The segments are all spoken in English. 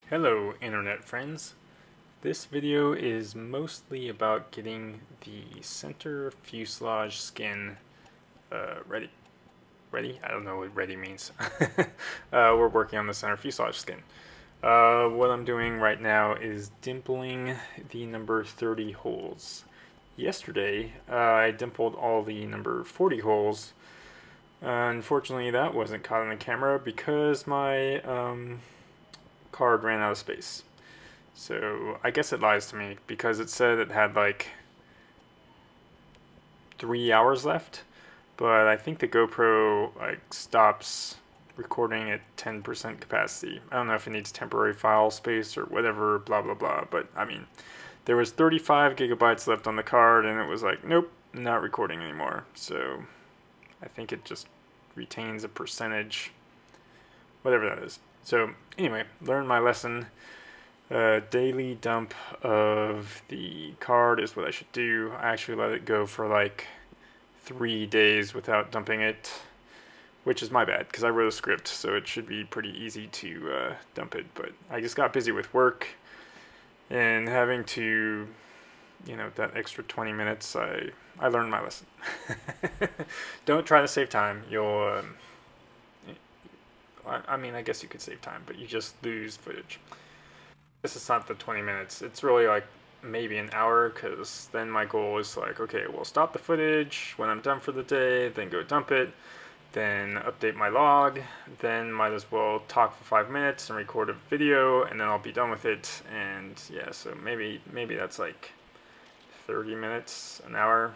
Hello internet friends. This video is mostly about getting the center fuselage skin ready. Ready? I don't know what ready means. We're working on the center fuselage skin. What I'm doing right now is dimpling the number 30 holes. Yesterday I dimpled all the number 40 holes. Unfortunately that wasn't caught on the camera because my card ran out of space. So I guess it lies to me because it said it had like 3 hours left, but I think the GoPro like stops recording at 10% capacity. I don't know if it needs temporary file space or whatever, blah blah blah, but I mean, there was 35 gigabytes left on the card and it was like, nope, not recording anymore. So I think it just retains a percentage, whatever that is. So anyway, learned my lesson. Daily dump of the card is what I should do. I actually let it go for like 3 days without dumping it, which is my bad because I wrote a script, so it should be pretty easy to dump it. But I just got busy with work and having to, that extra 20 minutes, I learned my lesson. Don't try to save time. You'll, I mean, I guess you could save time, but you just lose footage. This is not the 20 minutes. It's really like maybe an hour, because then my goal is like, okay, we'll stop the footage when I'm done for the day, then go dump it, then update my log, then might as well talk for 5 minutes and record a video, and then I'll be done with it. And yeah, so maybe that's like 30 minutes, an hour.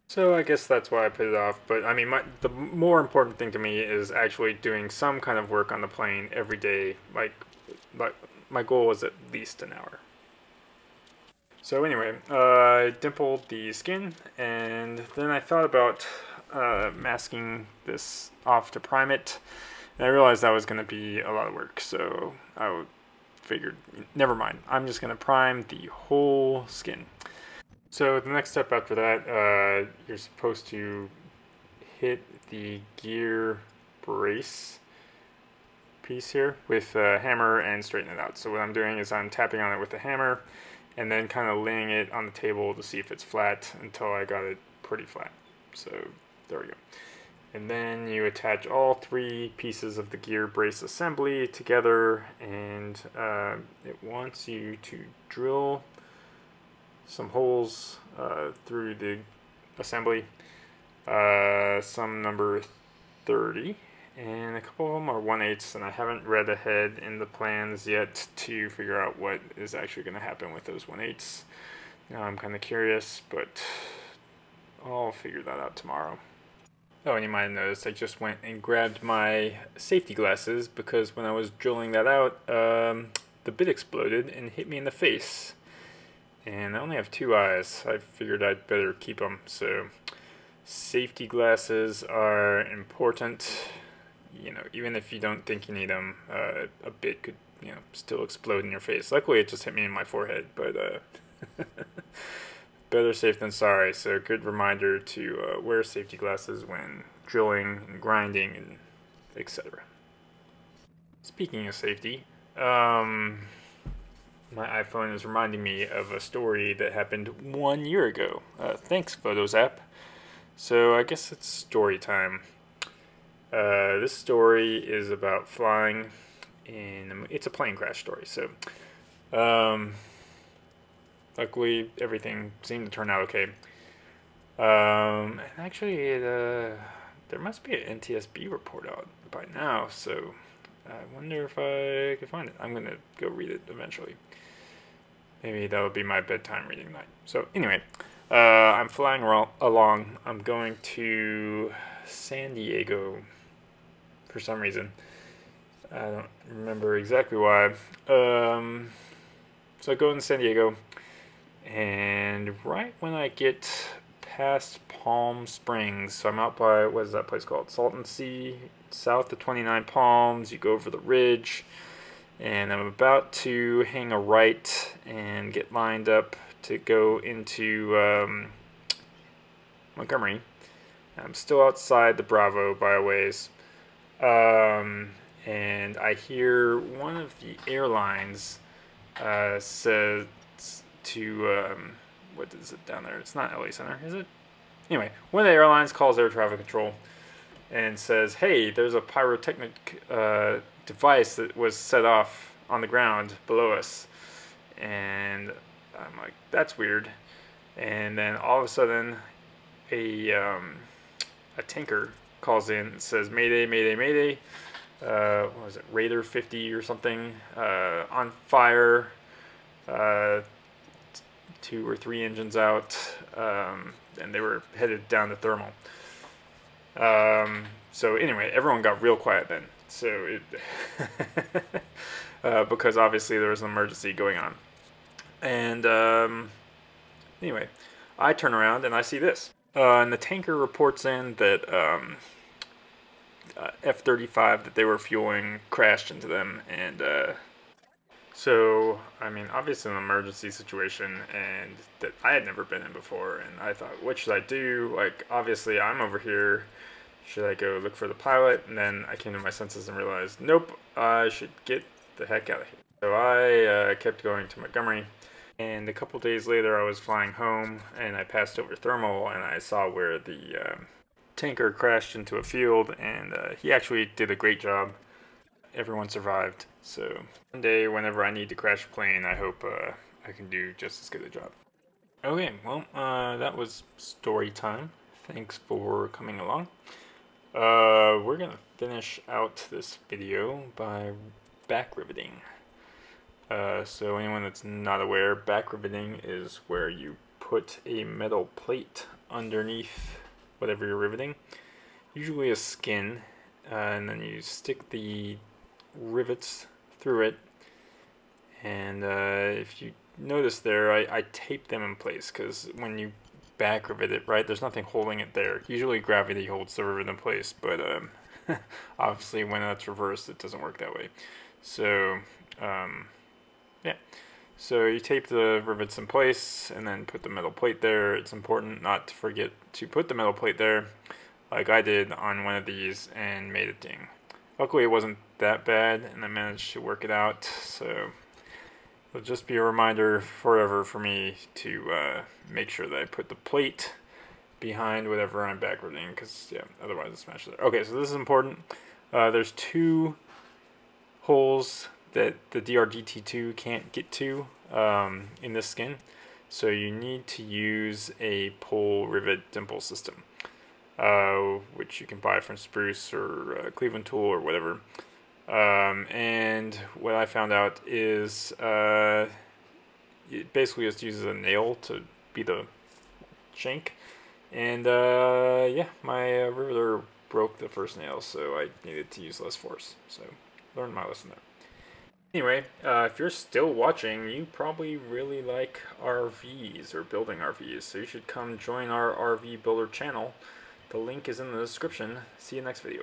So I guess that's why I put it off. But I mean, the more important thing to me is actually doing some kind of work on the plane every day. Like my goal is at least an hour. So anyway, I dimpled the skin, and then I thought about masking this off to prime it, and I realized that was going to be a lot of work, so I figured, never mind, I'm just going to prime the whole skin. So the next step after that, you're supposed to hit the gear brace piece here with a hammer and straighten it out. So what I'm doing is I'm tapping on it with a hammer and then kind of laying it on the table to see if it's flat until I got it pretty flat. So there we go. And then you attach all 3 pieces of the gear brace assembly together, and it wants you to drill some holes through the assembly, some number 30, and a couple of them are 1/8, and I haven't read ahead in the plans yet to figure out what is actually going to happen with those 1/8. Now I'm kind of curious, but I'll figure that out tomorrow. Oh, and you might have noticed I just went and grabbed my safety glasses because when I was drilling that out, the bit exploded and hit me in the face. And I only have 2 eyes. I figured I'd better keep them. So safety glasses are important. Even if you don't think you need them, a bit could, still explode in your face. Luckily, it just hit me in my forehead, but better safe than sorry. So good reminder to wear safety glasses when drilling and grinding and etc. Speaking of safety, my iPhone is reminding me of a story that happened 1 year ago. Thanks, Photos app. So I guess it's story time. This story is about flying it's a plane crash story. So luckily everything seemed to turn out okay. And actually there must be an NTSB report out by now, so I wonder if I could find it. I'm gonna go read it eventually. Maybe that would be my bedtime reading night. So anyway, I'm flying along. I'm going to San Diego for some reason. I don't remember exactly why. So I go into San Diego, and right when I get past Palm Springs, so I'm out by, what is that place called? Salton Sea, south of 29 Palms. You go over the ridge, and I'm about to hang a right and get lined up to go into Montgomery. I'm still outside the Bravo by a ways. and I hear one of the airlines says to what is it down there? It's not LA Center, is it? Anyway, one of the airlines calls air traffic control and says, "Hey, there's a pyrotechnic device that was set off on the ground below us." And I'm like, "That's weird." And then all of a sudden, a tanker calls in and says, "Mayday, mayday, mayday." What was it, Raider 50 or something, on fire, 2 or 3 engines out, and they were headed down to thermal. So anyway, everyone got real quiet then. So it, because obviously there was an emergency going on. And anyway, I turn around and I see this. And the tanker reports in that F-35 that they were fueling crashed into them, and so I mean, obviously an emergency situation, and that I had never been in before, and I thought, what should I do? Like, obviously I'm over here. Should I go look for the pilot? And then I came to my senses and realized, nope, I should get the heck out of here. So I kept going to Montgomery, and a couple days later I was flying home, and I passed over thermal, and I saw where the tanker crashed into a field, and he actually did a great job. Everyone survived. So one day, whenever I need to crash a plane, I hope I can do just as good a job. Okay, well, that was story time. Thanks for coming along. We're gonna finish out this video by back riveting. So anyone that's not aware, back riveting is where you put a metal plate underneath whatever you're riveting, usually a skin, and then you stick the rivets through it. And if you notice there, I tape them in place, because when you back rivet it, right, there's nothing holding it there. Usually gravity holds the rivet in place, but obviously when that's reversed, it doesn't work that way. So yeah, so you tape the rivets in place and then put the metal plate there. It's important not to forget to put the metal plate there, like I did on one of these, and made it ding. Luckily it wasn't that bad, and I managed to work it out, so it'll just be a reminder forever for me to make sure that I put the plate behind whatever I'm back riveting, because yeah, otherwise it smashes there. Okay, so this is important. There's 2 holes that the DRGT2 can't get to in this skin, so you need to use a pull rivet dimple system, which you can buy from Spruce or Cleveland Tool or whatever. And what I found out is it basically just uses a nail to be the shank, and yeah, my riveter broke the first nail, so I needed to use less force. So learned my lesson there. Anyway, if you're still watching, you probably really like RVs or building RVs, so you should come join our RV Builder channel. The link is in the description. See you next video.